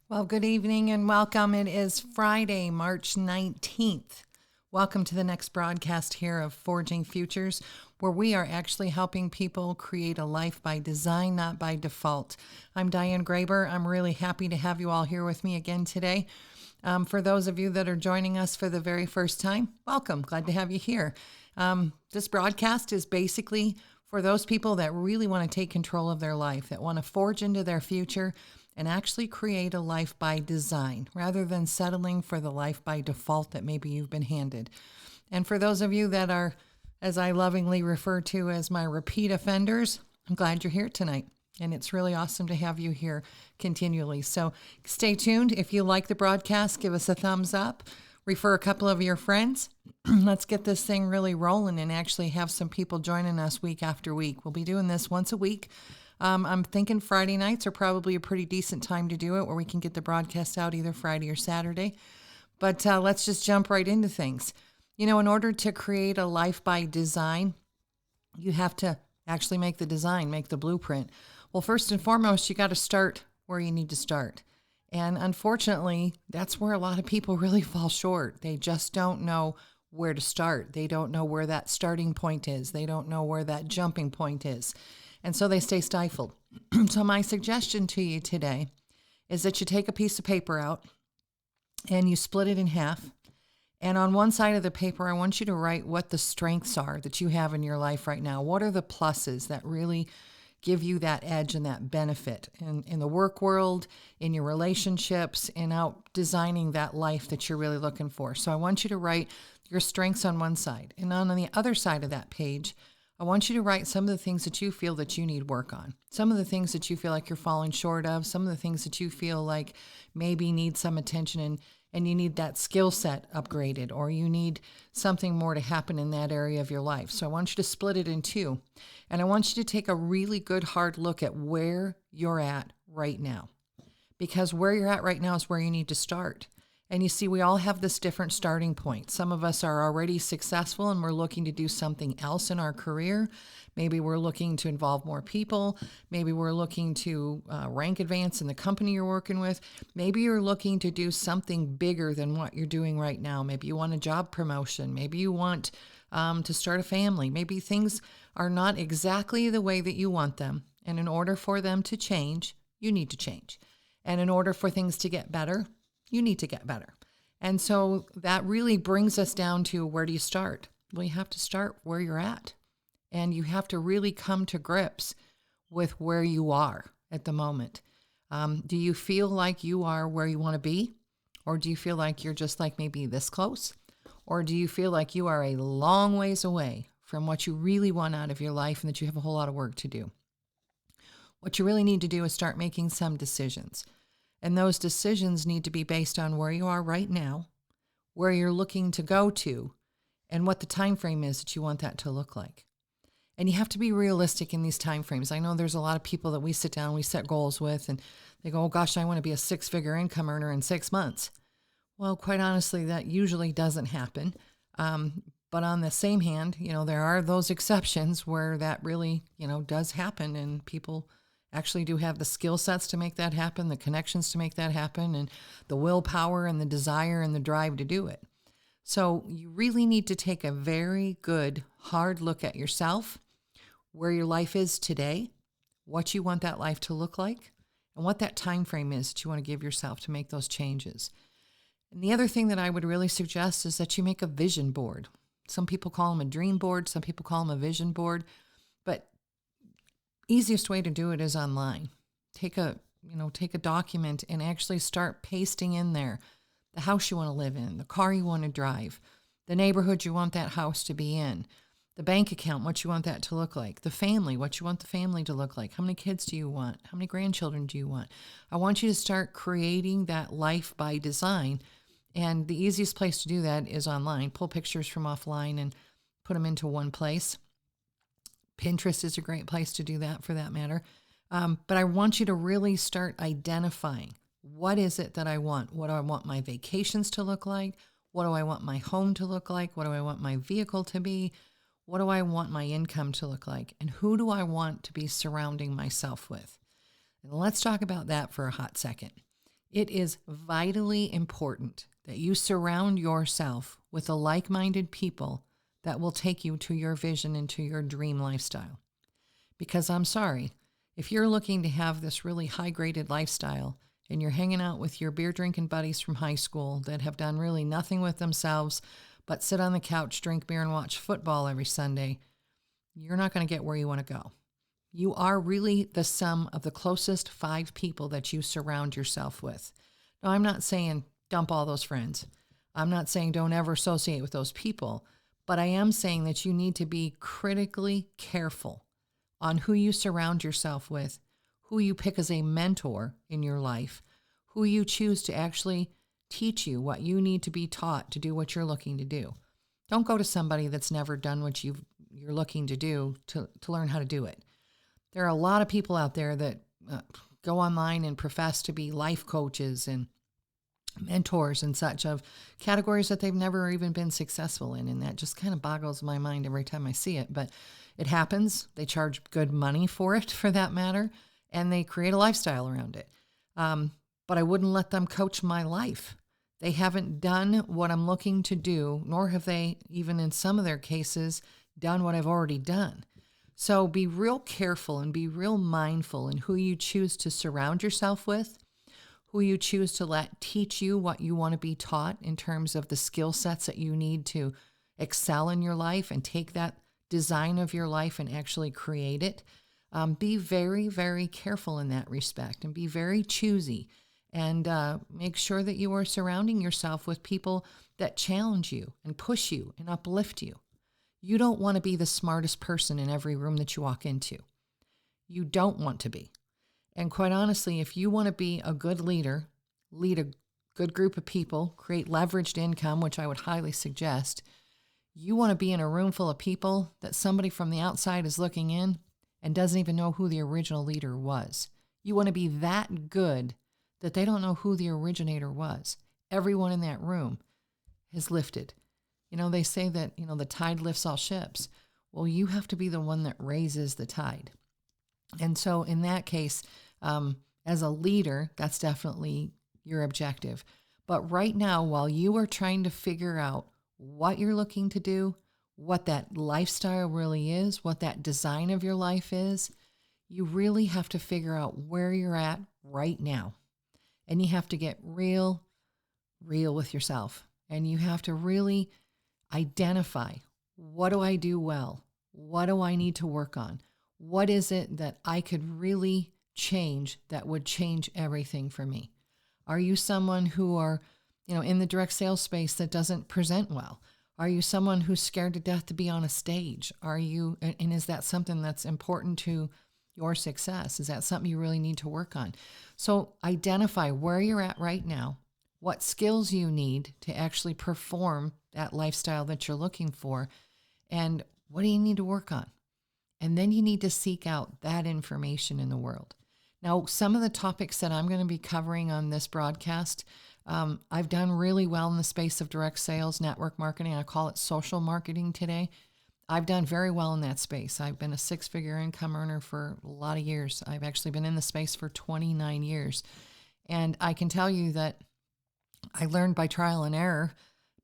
Well, good evening and welcome. It is Friday, March 19th. Welcome to the next broadcast here of Forging Futures, where we are actually helping people create a life by design, not by default. I'm Diane Graber. I'm really happy to have you all here with me again today. For those of you that are joining us for the very first time, welcome. Glad to have you here. This broadcast is basically for those people that really want to take control of their life, that want to forge into their future and actually create a life by design rather than settling for the life by default that maybe you've been handed. And for those of you that are, as I lovingly refer to as my repeat offenders, I'm glad you're here tonight. And it's really awesome to have you here continually. So stay tuned. If you like the broadcast, give us a thumbs up. Refer a couple of your friends. Let's get this thing really rolling and actually have some people joining us week after week. We'll be doing this once a week. I'm thinking Friday nights are probably a pretty decent time to do it, where we can get the broadcast out either Friday or Saturday. But let's just jump right into things. You know, in order to create a life by design, you have to actually make the design, make the blueprint. Well, first and foremost, you got to start where you need to start. And unfortunately, that's where a lot of people really fall short. They just don't know where to start. They don't know where that starting point is. They don't know where that jumping point is. And so they stay stifled. So my suggestion to you today is that you take a piece of paper out and you split it in half. And on one side of the paper, I want you to write what the strengths are that you have in your life right now. What are the pluses that really give you that edge and that benefit in the work world, in your relationships, and out designing that life that you're really looking for. So I want you to write your strengths on one side. And on the other side of that page, I want you to write some of the things that you feel that you need work on, some of the things that you feel like you're falling short of, some of the things that you feel like maybe need some attention and you need that skill set upgraded, or you need something more to happen in that area of your life. So I want you to split it in two, and I want you to take a really good hard look at where you're at right now, because where you're at right now is where you need to start. And you see, we all have this different starting point. Some of us are already successful and we're looking to do something else in our career. Maybe we're looking to involve more people. Maybe we're looking to rank advance in the company you're working with. Maybe you're looking to do something bigger than what you're doing right now. Maybe you want a job promotion. Maybe you want to start a family. Maybe things are not exactly the way that you want them. And in order for them to change, you need to change. And in order for things to get better, you need to get better. And so that really brings us down to, where do you start? Well, you have to start where you're at. And you have to really come to grips with where you are at the moment. Do you feel like you are where you want to be? Or do you feel like you're just like maybe this close? Or do you feel like you are a long ways away from what you really want out of your life and that you have a whole lot of work to do? What you really need to do is start making some decisions. And those decisions need to be based on where you are right now, where you're looking to go to, and what the time frame is that you want that to look like. And you have to be realistic in these time frames. I know there's a lot of people that we sit down, we set goals with, and they go, oh gosh, I want to be a 6-figure income earner in 6 months. Well, quite honestly, that usually doesn't happen. But on the same hand, there are those exceptions where that really, does happen, and people actually do have the skill sets to make that happen, the connections to make that happen, and the willpower and the desire and the drive to do it. So you really need to take a very good, hard look at yourself, where your life is today, what you want that life to look like, and what that time frame is that you want to give yourself to make those changes. And the other thing that I would really suggest is that you make a vision board. Some people call them a dream board, some people call them a vision board, but easiest way to do it is online. Take a document and actually start pasting in there the house you want to live in, the car you want to drive, the neighborhood you want that house to be in, the bank account, what you want that to look like, the family, what you want the family to look like, how many kids do you want, how many grandchildren do you want. I want you to start creating that life by design, and the easiest place to do that is online. Pull pictures from offline and put them into one place. Pinterest is a great place to do that, for that matter. But I want you to really start identifying, what is it that I want? What do I want my vacations to look like? What do I want my home to look like? What do I want my vehicle to be? What do I want my income to look like? And who do I want to be surrounding myself with? And let's talk about that for a hot second. It is vitally important that you surround yourself with the like-minded people that will take you to your vision and to your dream lifestyle. Because I'm sorry, if you're looking to have this really high-graded lifestyle and you're hanging out with your beer-drinking buddies from high school that have done really nothing with themselves but sit on the couch, drink beer, and watch football every Sunday, you're not going to get where you want to go. You are really the sum of the closest 5 people that you surround yourself with. Now, I'm not saying dump all those friends. I'm not saying don't ever associate with those people, but I am saying that you need to be critically careful on who you surround yourself with, who you pick as a mentor in your life, who you choose to actually teach you what you need to be taught to do what you're looking to do. Don't go to somebody that's never done what you're looking to do to learn how to do it. There are a lot of people out there that go online and profess to be life coaches and mentors and such of categories that they've never even been successful in. And that just kind of boggles my mind every time I see it. But it happens. They charge good money for it, for that matter, and they create a lifestyle around it. But I wouldn't let them coach my life. They haven't done what I'm looking to do, nor have they, even in some of their cases, done what I've already done. So be real careful and be real mindful in who you choose to surround yourself with, who you choose to let teach you what you want to be taught in terms of the skill sets that you need to excel in your life and take that design of your life and actually create it. Be very, very careful in that respect and be very choosy and make sure that you are surrounding yourself with people that challenge you and push you and uplift you. You don't want to be the smartest person in every room that you walk into. You don't want to be. And quite honestly, if you want to be a good leader, lead a good group of people, create leveraged income, which I would highly suggest, you want to be in a room full of people that somebody from the outside is looking in and doesn't even know who the original leader was. You want to be that good that they don't know who the originator was. Everyone in that room has lifted. You know, they say that, the tide lifts all ships. Well, you have to be the one that raises the tide. And so in that case, as a leader, that's definitely your objective. But right now, while you are trying to figure out what you're looking to do, what that lifestyle really is, what that design of your life is, you really have to figure out where you're at right now. And you have to get real with yourself. And you have to really identify, what do I do well? What do I need to work on? What is it that I could really change that would change everything for me? Are you someone who are, in the direct sales space that doesn't present well? Are you someone who's scared to death to be on a stage? And is that something that's important to your success? Is that something you really need to work on? So identify where you're at right now, what skills you need to actually perform that lifestyle that you're looking for, and what do you need to work on? And then you need to seek out that information in the world. Now, some of the topics that I'm going to be covering on this broadcast, I've done really well in the space of direct sales, network marketing. I call it social marketing today. I've done very well in that space. I've been a 6-figure income earner for a lot of years. I've actually been in the space for 29 years. And I can tell you that I learned by trial and error,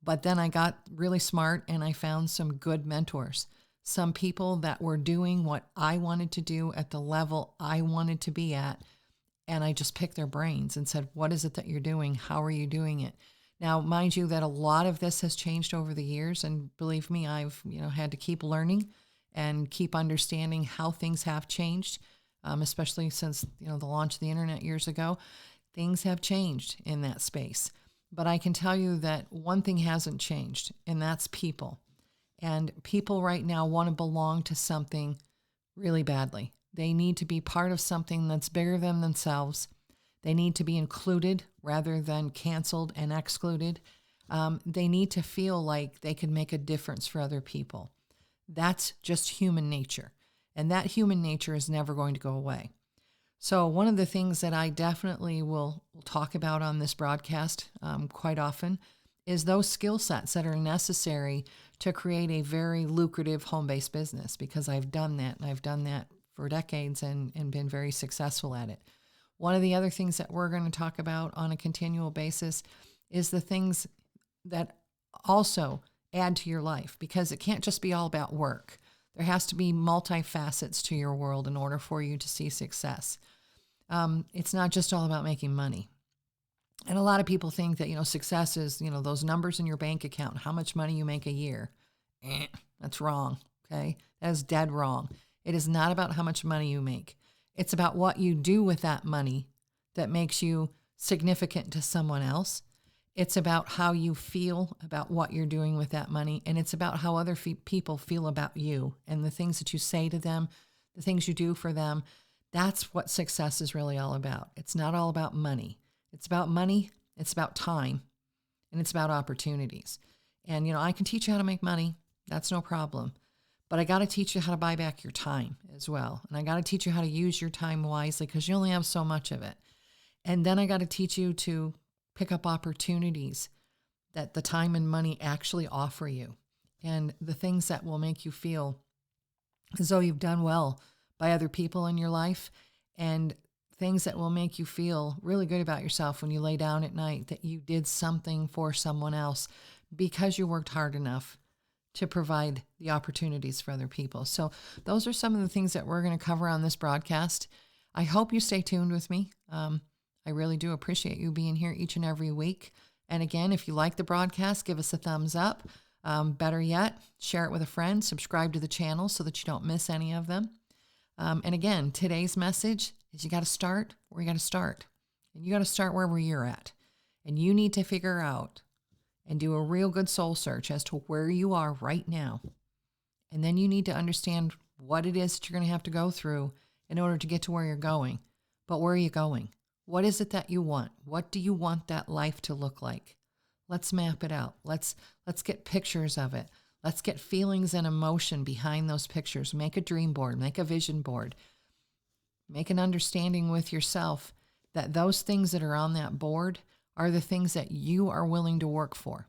but then I got really smart and I found some good mentors, some people that were doing what I wanted to do at the level I wanted to be at. And I just picked their brains and said, what is it that you're doing? How are you doing it? Now, mind you that a lot of this has changed over the years. And believe me, I've had to keep learning and keep understanding how things have changed, especially since the launch of the internet years ago. Things have changed in that space. But I can tell you that one thing hasn't changed, and that's people. And people right now want to belong to something really badly. They need to be part of something that's bigger than themselves. They need to be included rather than canceled and excluded. They need to feel like they can make a difference for other people. That's just human nature. And that human nature is never going to go away. So one of the things that I definitely will talk about on this broadcast quite often is those skill sets that are necessary to create a very lucrative home-based business, because I've done that, and I've done that for decades and been very successful at it. One of the other things that we're going to talk about on a continual basis is the things that also add to your life, because it can't just be all about work. There has to be multifacets to your world in order for you to see success. It's not just all about making money. And a lot of people think that, success is, those numbers in your bank account, how much money you make a year. That's wrong, okay? That is dead wrong. It is not about how much money you make. It's about what you do with that money that makes you significant to someone else. It's about how you feel about what you're doing with that money. And it's about how other people feel about you and the things that you say to them, the things you do for them. That's what success is really all about. It's not all about money. It's about money, it's about time, and it's about opportunities. And, I can teach you how to make money. That's no problem. But I got to teach you how to buy back your time as well. And I got to teach you how to use your time wisely, because you only have so much of it. And then I got to teach you to pick up opportunities that the time and money actually offer you, and the things that will make you feel as though you've done well by other people in your life, and things that will make you feel really good about yourself when you lay down at night, that you did something for someone else because you worked hard enough to provide the opportunities for other people. So those are some of the things that we're going to cover on this broadcast. I hope you stay tuned with me. I really do appreciate you being here each and every week. And again, if you like the broadcast, give us a thumbs up. Better yet, share it with a friend, subscribe to the channel so that you don't miss any of them. And again, today's message is you got to start where you got to start. And you got to start wherever you're at. And you need to figure out and do a real good soul search as to where you are right now. And then you need to understand what it is that you're going to have to go through in order to get to where you're going. But where are you going? What is it that you want? What do you want that life to look like? Let's map it out. Let's get pictures of it. Let's get feelings and emotion behind those pictures. Make a dream board, make a vision board. Make an understanding with yourself that those things that are on that board are the things that you are willing to work for.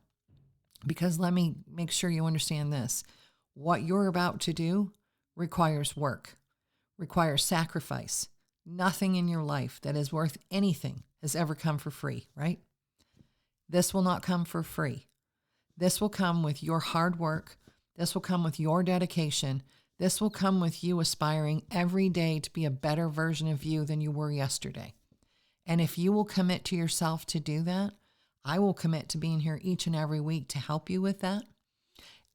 Because let me make sure you understand this. What you're about to do requires work, requires sacrifice. Nothing in your life that is worth anything has ever come for free, right? This will not come for free. This will come with your hard work. This will come with your dedication. This will come with you aspiring every day to be a better version of you than you were yesterday. And if you will commit to yourself to do that, I will commit to being here each and every week to help you with that.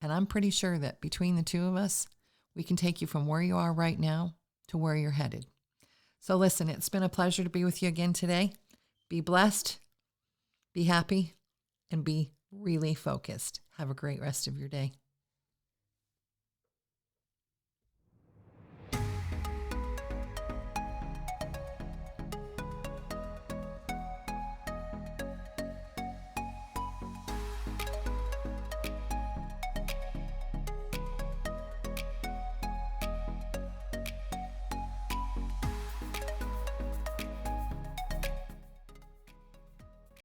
And I'm pretty sure that between the two of us, we can take you from where you are right now to where you're headed. So listen, it's been a pleasure to be with you again today. Be blessed, be happy, and be really focused. Have a great rest of your day.